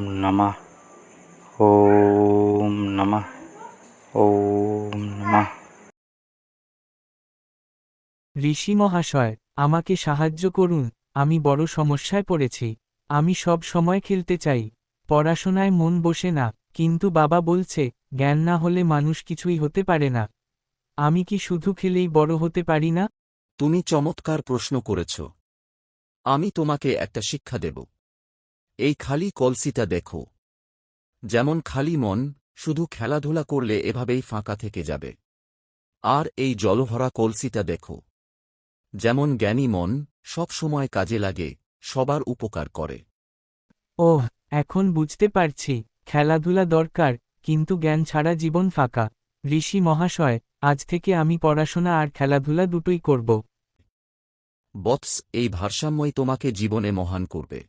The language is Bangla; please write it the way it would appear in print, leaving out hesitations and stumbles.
নমঃ। ওম নমঃ। ওম নমঃ। ঋষি মহাশয়, আমাকে সাহায্য করুন, আমি বড় সমস্যায় পড়েছি। আমি সব সময় খেলতে চাই, পড়াশোনায় মন বসে না, কিন্তু বাবা বলছে, জ্ঞান না হলে মানুষ কিছুই হতে পারে না। আমি কি শুধু খেলেই বড় হতে পারি না? তুমি চমৎকার প্রশ্ন করেছ। আমি তোমাকে একটা শিক্ষা দেব। এই খালি কলসিটা দেখো। যেমন খালি মন শুধু খেলাধুলা করলে এভাবেই ফাঁকা থেকে যাবে। আর এই জলভরা কলসিটা দেখো। যেমন জ্ঞানী মন সব সময় কাজে লাগে, সবার উপকার করে। ওহ, এখন বুঝতে পারছি, খেলাধুলা দরকার, কিন্তু জ্ঞান ছাড়া জীবন ফাঁকা। ঋষি মহাশয়, আজ থেকে আমি পড়াশোনা আর খেলাধুলা দুটোই করব। বৎস, এই ভারসাম্যই তোমাকে জীবনে মহান করবে।